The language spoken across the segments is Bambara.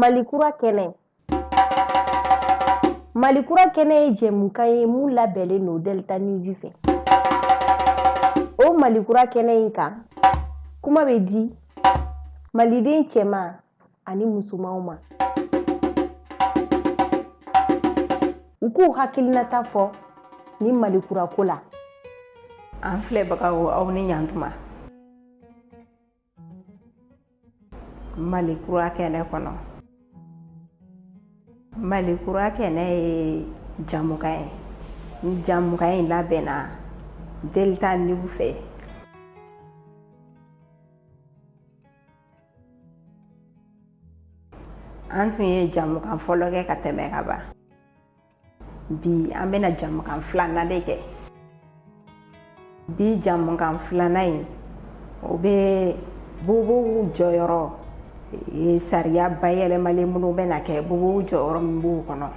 Malikura kɛnɛ. Malikura kɛnɛ ye jɛmukan ye mun labɛnlen don Delta News fɛ. O Malikura kɛnɛ in kan, kuma bɛ di maliden cɛman ani musomanw ma. U k'u hakilinata fɔ ni Malikura ko la. An filɛbagaw aw ni ɲantuma. Malikura kɛnɛ kɔnɔ. Malikura kɛnɛ ye jamukan ye. Ni jamukan in labɛnna Delta News fɛ. An tun ye jamukan fɔlɔ kɛ ka tɛmɛ ka ban. Bi an bɛna jamukan filanan de kɛ. Bi jamukan filanan in o bɛ bobow jɔyɔrɔ sariya bayɛlɛmalen minnu bɛna kɛ bobow jɔyɔrɔ min b'u kɔnɔ.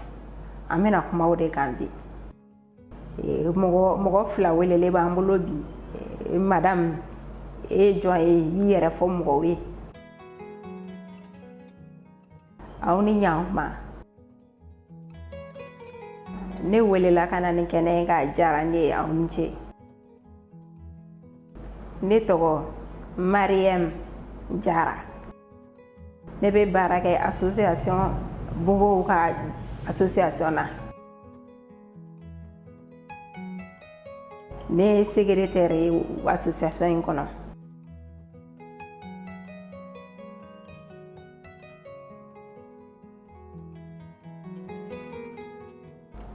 An bɛna kuma o de kan bi. Mɔgɔ fila welelen b'an bolo bi. Madame e ye jɔn ye i yɛrɛ fɔ mɔgɔw ye. Aw ni ɲantuma. Ne welela ka na ni kɛnɛ ye k'a diyara ne ye aw ni ce. Ne tɔgɔ Mariam Jara. Ne bɛ baara kɛ association bobow ka association na. Ne ye secrétaire ye association in kɔnɔ.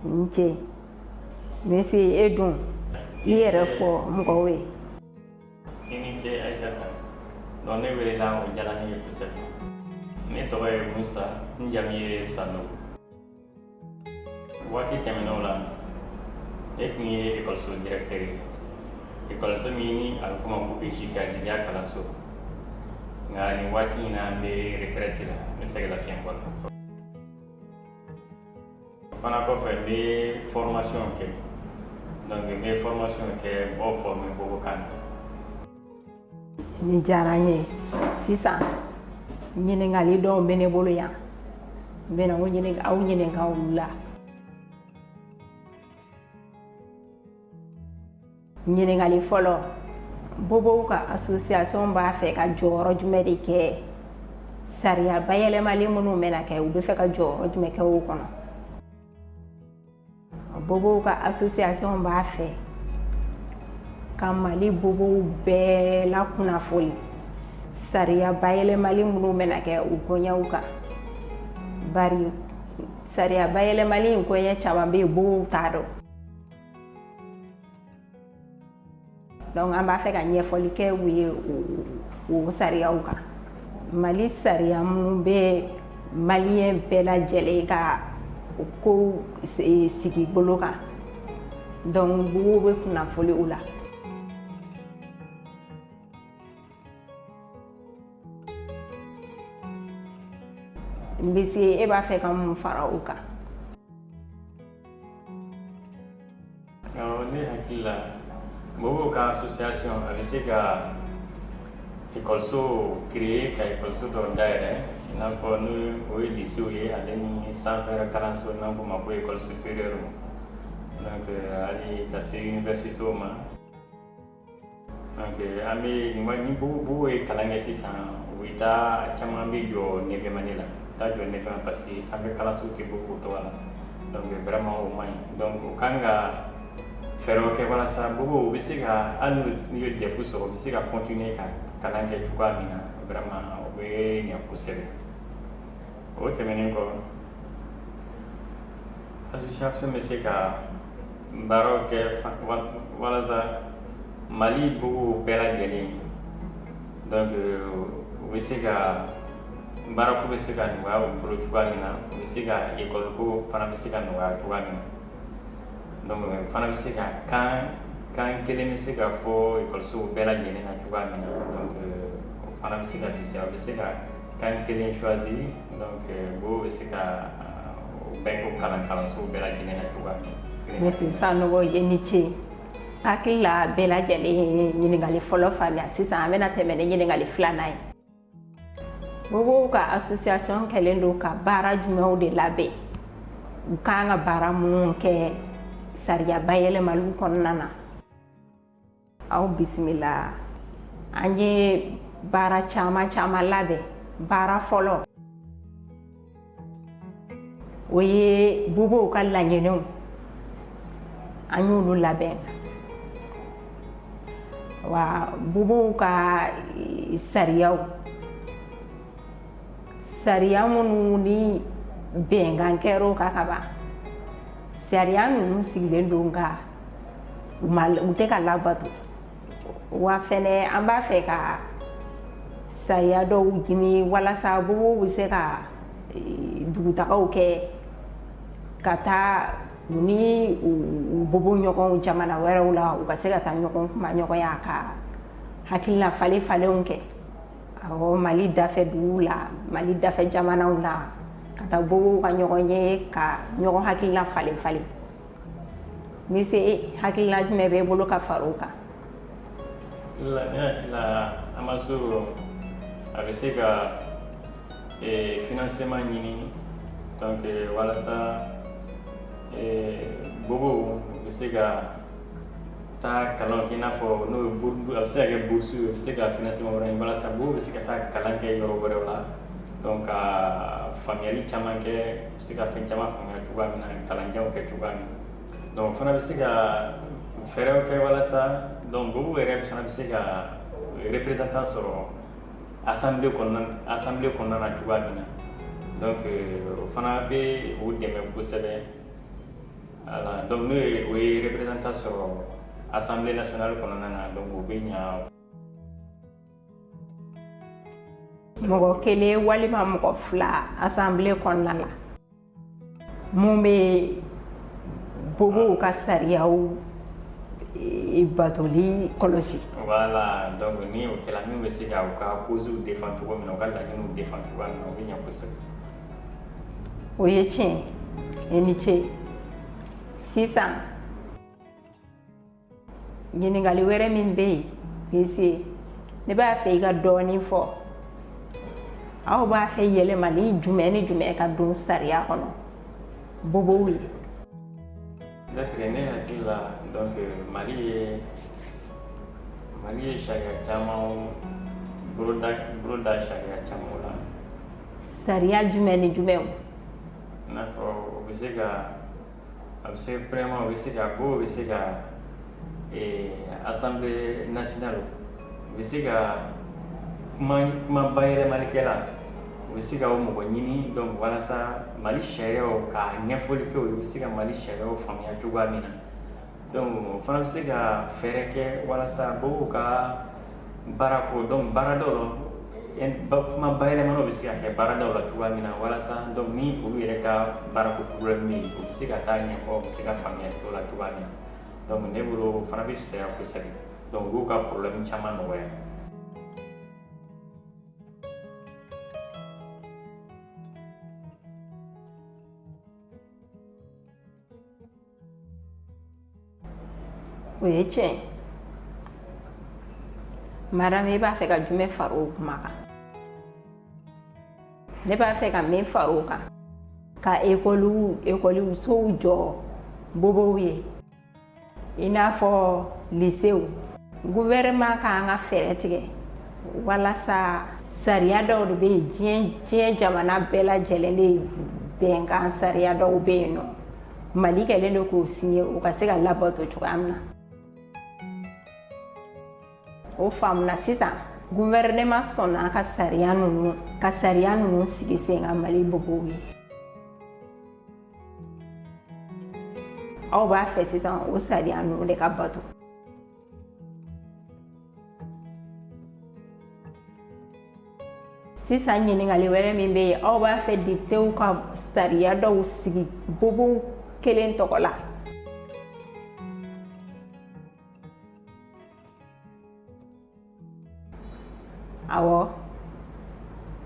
Nce Messi e dun i yɛrɛ fɔ mɔgɔw ye. I ni ce Aïssata. Donc ne welela o diyara ne ye kosɛbɛ. Ne tɔgɔ ye Musa, n jamu ye Sano. Waati tɛmɛnɛw la e tun ye ekɔliso directeur ye. Ekɔliso min ni a bɛ f'o ma ko EJIK jigiya kalanso. Nka nin waati in na n bɛ retraite la, n bɛ sɛgɛlafiɲɛbɔ la. Fana kɔfɛ n bɛ formation kɛ. Donc n bɛ formation kɛ mɔgɔw former bobokan na. Ni diyara n ye. Sisan ɲininkali dɔw bɛ ne bolo yan. N bɛna aw ɲininka olu la. Ɲininkali fɔlɔ, bobow ka association b'a fɛ ka jɔyɔrɔ jumɛn de kɛ sariya bayɛlɛmalen minnu bɛna kɛ u bɛ fɛ ka jɔyɔrɔ jumɛn kɛ o kɔnɔ. Bobow ka association b'a fɛ ka Mali bobow bɛɛ la kunnafoni sariya bayɛlɛmali minnu bɛna kɛ u kɔɲɛw kan. Bari sariya bayɛlɛmali in kɔɲɛ caman bɛ yen bobow t'a dɔn. Donc an b'a fɛ ka ɲɛfɔli kɛ u ye o sariyaw kan. Mali sariya minnu bɛ maliyɛn bɛɛ lajɛlen ka ko sigi bolo kan. Donc bobow bɛ kunnafoni o la. Mbese e b'a fɛ ka mun fara o kan? Ne hakili la bobow ka association a bɛ se ka ekɔliso créer ka ekɔliso dɔ dayɛlɛ i n'a fɔ ni o ye lycée ye ale ni sanfɛ kalanso n'an k'o ma ko école supérieure. Donc hali ka se université ma. Donc an bɛ ni bobow ye kalan kɛ sisan u bɛ taa caman bɛ jɔ 9e année la. Taa jɔ 9e année parce que sanfɛ kalanso tɛ bobow tɔgɔ la. Donc vraiment o man ɲi. Donc o kan ka fɛɛrɛw kɛ walasa bobow bɛ se ka hali n'u ye DEF sɔrɔ u bɛ se ka continuer ka kalan kɛ cogoya min na vraiment o bɛ ɲɛ kosɛbɛ. O tɛmɛnen kɔ association bɛ se ka baaraw kɛ walasa Mali bobow bɛɛ lajɛlen donc u bɛ se ka baarako bɛ se ka nɔgɔya u bolo cogoya min na u bɛ se ka école ko fana bɛ se ka nɔgɔya cogoya min na. Donc fana bɛ se ka kan kelen bɛ se ka fɔ ekɔlisow bɛɛ lajɛlen na cogoya min na. Donc o fana bɛ se ka bisaya u bɛ se ka kan kelen choisir. Donc bobow bɛ se ka bɛɛ k'o kalansow bɛɛ lajɛlen na cogoya min na. Merci Sanogo i ni ce. Hakili la bɛɛ lajɛlen ye ɲininkali fɔlɔ faamuya. Sisan an bɛna tɛmɛ ni ɲininkali filanan ye. bobo ka association kɛlen don ka baara jumɛnw de labɛn u kan ka baara minnu kɛ sariya bayɛlɛmaliw kɔnɔna na aw bisimila an ye baara caman labɛn baara fɔlɔ o ye bobow ka laɲiniw an y'olu labɛn wa bobow ka sariya minnu ni bɛnkan kɛr'o kan ka ban sariya ninnu sigilen don ka u tɛ ka labato wa fɛnɛ an b'a fɛ ka sariya dɔw ɲini walasa bobow bɛ se ka dugutagaw kɛ ka taa u ni u bobo ɲɔgɔnw jamana wɛrɛw la u ka se ka taa ɲɔgɔn kuma ɲɔgɔnya ka hakilina falenw kɛ awɔ Mali dafɛ duguw la Mali dafɛ jamanaw la ka taa bobow ka ɲɔgɔn ye ka ɲɔgɔn hakilina falen mi se hakilina jumɛn bɛ bolo ka fara o kan an b'a so a bɛ se ka financement ɲini donc walasa bobow bɛ se ka taa kalan kɛ i n'a fɔ n'o ye a bɛ se ka kɛ bourse ye a bɛ se ka financement wɛrɛ ɲini walasa bobow bɛ se ka taa kalan kɛ yɔrɔ wɛrɛw la donc ka faamuyali caman kɛ u bɛ se ka fɛn caman faamuya cogoya min na kalanjanw kɛ cogoya min na donc fana bɛ se ka fɛɛrɛw kɛ walasa donc bobow yɛrɛ fana bɛ se ka représentant sɔrɔ assemblée kɔnɔna na cogoya min na donc o fana bɛ o dɛmɛ kosɛbɛ voilà donc n'o ye o ye représentant sɔrɔ assemblée nationale kɔnɔna na donc o bɛ ɲa mɔgɔ kelen walima mɔgɔ fila assemblée kɔnɔna la mun bɛ bobow ka sariyaw batoli kɔlɔsi voilà donc ni o kɛla min bɛ se ka u ka causew défend cogo min na u ka laɲiniw défend cogoya min na o bɛ ɲa kosɛbɛ o ye tiɲɛ i ni ce sisan ɲininkali wɛrɛ min bɛ yen bese ne b'a fɛ i ka dɔɔnin fɔ aw b'a fɛ yɛlɛmali jumɛn ni jumɛn ka don sariya kɔnɔ bobow ye peut-être ne hakili la donc Mali ye sariya caman boloda sariya caman la sariya jumɛn ni jumɛnw i n'a fɔ o bɛ se ka premièrement o bɛ se ka bobow bɛ se ka assemblée nationale u bɛ se ka kuma bayɛlɛmalikɛla u bɛ se ka o mɔgɔ ɲini donc walasa Mali sariyaw ka ɲɛfɔli kɛ u bɛ se ka Mali sariyaw faamuya cogoya min na donc o fana bɛ se ka fɛɛrɛ kɛ walasa bobow ka baara ko donc baaradaw la kuma bayɛlɛmanaw bɛ se ka kɛ baaradaw la cogoya min na walasa donc ni olu yɛrɛ ka baarako problème bɛ yen o bɛ se ka taa ɲɛfɔ u bɛ se ka faamuya o la cogoya min na donc ne bolo o fana bɛ fisaya kosɛbɛ donc u b'u ka problème caman nɔgɔya. o ye tiɲɛ madame i b'a fɛ ka jumɛn fara o kuma kan ne b'a fɛ ka min fara o kan ka ekɔlisow jɔ bobow ye i n'a fɔ lycéw gouvernement kan ka fɛɛrɛ tigɛ walasa sariya dɔw de bɛ yen diɲɛ jamana bɛɛ lajɛlen de bɛnkan sariya dɔw bɛ yen nɔ Mali kɛlen don k'o signé o ka se ka labato cogoya min na o faamuna sisan gouvernement sɔnna ka sariya ninnu sigi sen kan Mali bobow ye aw b'a fɛ sisan o sariya ninnu de ka bato sisan ɲininkali wɛrɛ min bɛ yen aw b'a fɛ députéw ka sariya dɔw sigi bobow kelen tɔgɔ la awɔ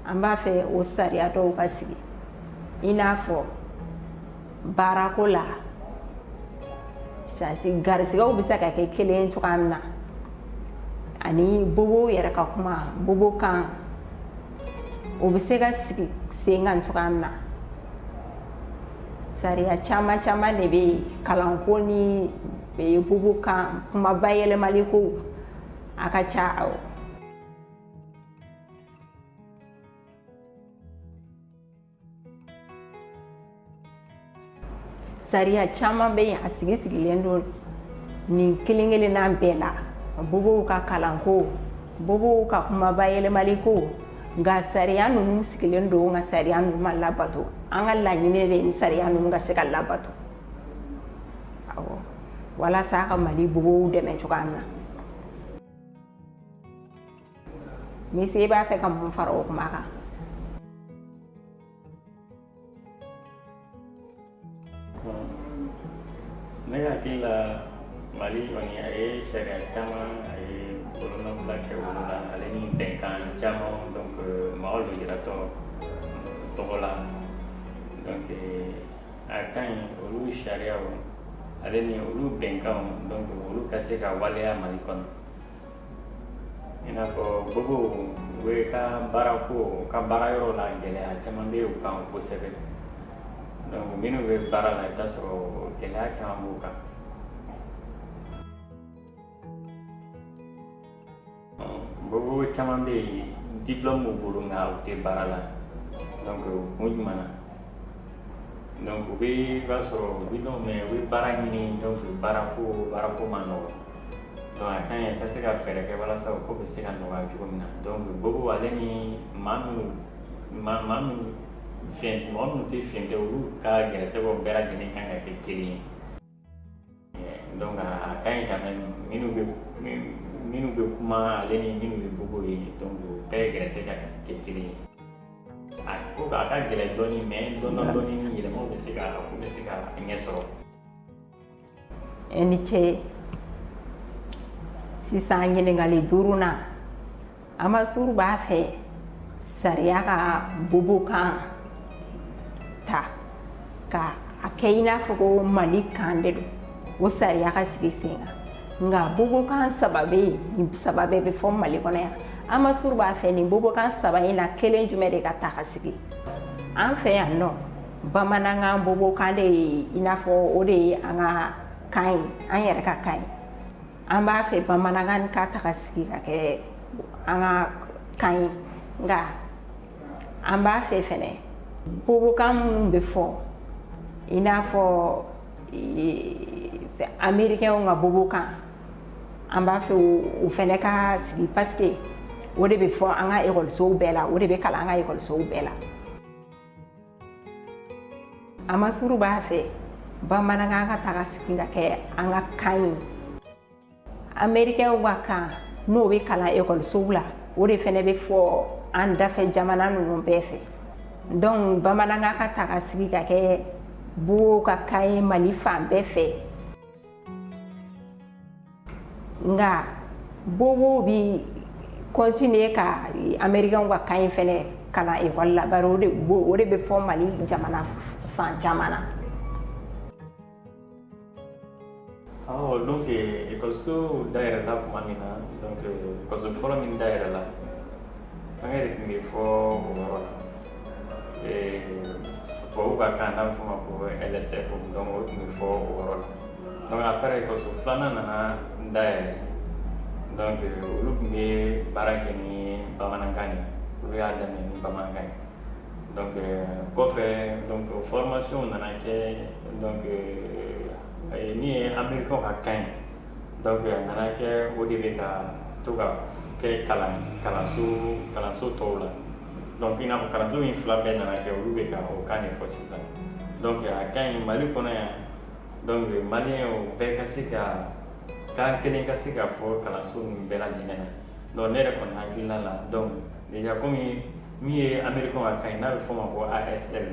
an b'a fɛ o sariya dɔw ka sigi i n'a fɔ baarako la garisigɛw bɛ se ka kɛ kelen cogoya min na ani bobow yɛrɛ ka kuma bobo kan o bɛ se ka sigi sen kan cogoya min na sariya caman caman de bɛ yen kalanko ni bubu kan kuma bayɛlɛmali ko a ka ca awɔ. Sariya caman bɛ yen a sigilen don nin kelen kelenna bɛɛ la bobow ka kalanko bobow ka kuma bayɛlɛmali ko nka sariya ninnu sigilen don nka sariya ninnu ma labato an ka laɲini de ni sariya ninnu ka se ka labato awɔ walasa a ka Mali bobow dɛmɛ cogoya min na Misi i b'a fɛ ka mun fara o kuma kan. Ne hakili la Mali kɔni a ye sariya caman a ye bolonɔfila kɛ olu la ale ni bɛnkan caman donc mɔgɔ lujuratɔ tɔgɔ la donc a ka ɲi olu sariyaw ale ni olu bɛnkanw donc olu ka se ka waleya Mali kɔnɔ i n'a fɔ bobo u ye ka baarako ka baarayɔrɔ la gɛlɛya caman bɛ u kan kosɛbɛ donc minnu bɛ baara la i bɛ taa sɔrɔ gɛlɛya caman b'u kan. Bobo caman bɛ yen diplôme b'u bolo nka u tɛ baara la donc kun jumɛn na donc u bɛ i b'a sɔrɔ diplôme mais u bɛ baara ɲini donc baarako ma nɔgɔ donc a ka ɲi ka se ka fɛɛrɛ kɛ walasa o ko bɛ se ka nɔgɔya cogo min na donc bobo ale ni maa minnu tɛ fiɲɛ tɛ olu ka gɛrɛsɛgɛw bɛɛ lajɛlen kan ka kɛ kelen ye donc a ka ɲi quand même minnu bɛ kuma ale ni minnu bɛ bobo ye donc bɛɛ gɛrɛsɛgɛ ka kɛ kelen ye a ko a ka gɛlɛn dɔɔnin mais dɔɔnin ni yɛlɛmaw bɛ se ka ɲɛ sɔrɔ. I ni ce sisan ɲininkali 5nan Amasuru b'a fɛ sariya ka bobo kan ta ka a kɛ i n'a fɔ ko Mali kan de don o sariya ka sigi sen kan nka bobo kan 3 bɛ yen nin 3 bɛɛ bɛ fɔ Mali kɔnɔ yan Amasuru b'a fɛ nin bobo kan 3 in na kelen jumɛn de ka ta ka sigi an fɛ yan nɔ bamanankan bobo kan de ye i n'a fɔ o de ye an ka kan ye an yɛrɛ ka kan ye an b'a fɛ bamanankan ka ta ka sigi ka kɛ an ka kan ye nka an b'a fɛ fɛnɛ bobokan minnu bɛ fɔ i n'a fɔ Américains ka bobokan an b'a fɛ o fɛnɛ ka sigi parce que o de bɛ fɔ an ka ekɔlisow bɛɛ la o de bɛ kalan an ka ekɔlisow bɛɛ la Amasuru b'a fɛ bamanankan ka ta ka sigi ka kɛ an ka kan ye Américains ka kan n'o bɛ kalan ekɔlisow la o de fɛnɛ bɛ fɔ an dafɛ jamana ninnu bɛɛ fɛ donc bamanankan ka ta ka sigi ka kɛ bobo ka kan ye Mali fan bɛɛ fɛ nka bobo bi continuer ka Américains ka kan ye fɛnɛ kalan ekɔli la bari o de bɛ fɔ Mali jamana fan caman na. Donc ekɔliso dayɛlɛla tuma min na donc ekɔliso fɔlɔ min dayɛlɛla an yɛrɛ tun bɛ fɔ o yɔrɔ la tubabuw ka kan n'a bɛ fɔ o ma ko LSF donc o tun bɛ fɔ o yɔrɔ la donc après ekɔliso filanan nana dayɛlɛ donc olu tun bɛ baara kɛ ni bamanankan ye olu y'a daminɛ ni bamanankan ye donc kɔfɛ donc formation nana kɛ donc min ye Américains ka kan ye donc a nana kɛ o de bɛ ka to ka kɛ kalanso tɔw la donc i n'a fɔ kalanso in 2 bɛɛ nana kɛ olu bɛ ka o kan de fɔ sisan donc a ka ɲi Mali kɔnɔ yan donc Maliens bɛɛ ka se ka kan kelen ka se ka fɔ kalanso ninnu bɛɛ lajɛlen na donc ne yɛrɛ kɔni hakilina la donc déjà komi min ye Américains ka kan ye n'a bɛ fɔ o ma ko ASL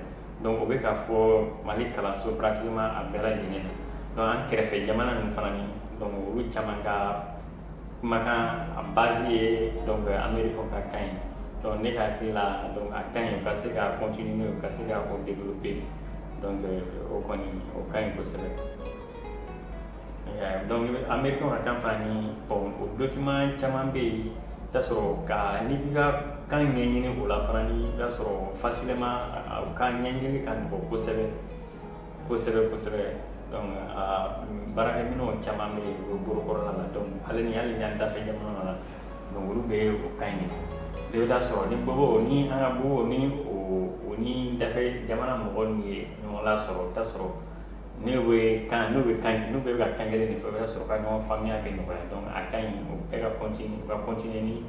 donc o bɛ ka fɔ Mali kalanso pratiquement a bɛɛ lajɛlen na donc an kɛrɛfɛ jamana ninnu fana ni donc olu caman ka kumakan a base ye donc Américains ka kan ye donc ne ka hakili la donc a kan ye u ka se ka continuer u ka se ka o développer donc o kɔni o ka ɲi kosɛbɛ donc Américains ka kan fana ni bon o document caman bɛ yen i bɛ taa sɔrɔ n'i k'i ka kan ɲɛɲini o la fana ni i b'a sɔrɔ facilement u ka ɲɛɲini ka nɔgɔ kosɛbɛ donc baarakɛminɛw caman bɛ yen o bolokɔrɔla la donc hali ni an dafɛ jamana la donc olu bɛ o ka ɲi de i bɛ taa sɔrɔ ni bobo ni an ka bobo ni o ni dafɛ jamana mɔgɔ min ye ɲɔgɔn lasɔrɔ i bɛ taa sɔrɔ n'u bɛ ka kan kelen de fɔ i bɛ taa sɔrɔ ka ɲɔgɔn faamuya bɛ nɔgɔya donc a ka ɲi o bɛɛ ka continuer ni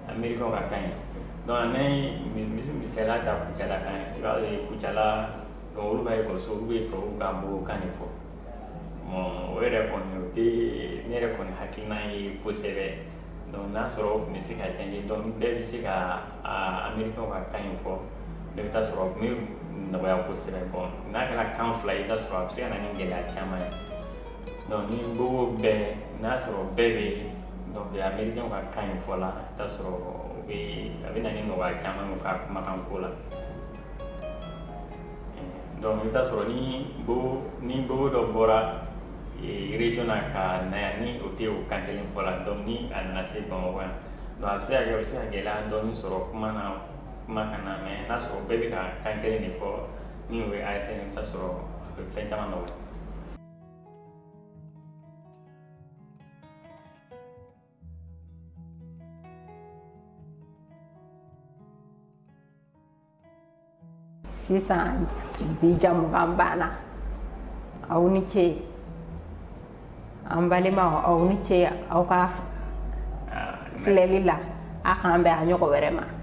américain ka kan ye donc ne misaliya ta Kucala kan i b'a ye Kucala donc olu b'a ekɔliso olu bɛ tubabu ka mɔgɔw kan de fɔ bon o yɛrɛ kɔni o tɛ ne yɛrɛ kɔni hakilina ye kosɛbɛ donc n'a sɔrɔ o tun bɛ se ka changer donc bɛɛ bɛ se ka américain ka kan in fɔ bɛɛ bɛ taa sɔrɔ o tun bɛ nɔgɔya kosɛbɛ bon n'a kɛra kan fila ye i bɛ taa sɔrɔ a bɛ se ka na ni gɛlɛya caman ye donc ni bobo bɛɛ n'a sɔrɔ bɛɛ bɛ donc américain ka kan in fɔ la i bɛ taa sɔrɔ a bɛ na ni nɔgɔya caman ye u ka kumakan ko la donc i bɛ taa sɔrɔ ni bobo dɔ bɔra région na ka na yan ni o tɛ o kan kelen fɔ la donc ni a nana se Bamakɔ yan donc a bɛ se ka gɛlɛya dɔɔni sɔrɔ kuma kan na mais n'a sɔrɔ bɛɛ bɛ ka kan kelen de fɔ min o ye ASN i bɛ taa sɔrɔ a bɛ fɛn caman nɔgɔya. Sisan bi jamukan banna aw ni ce an balimaw aw ni ce aw ka filɛli la a k'an bɛn a ɲɔgɔn wɛrɛ ma.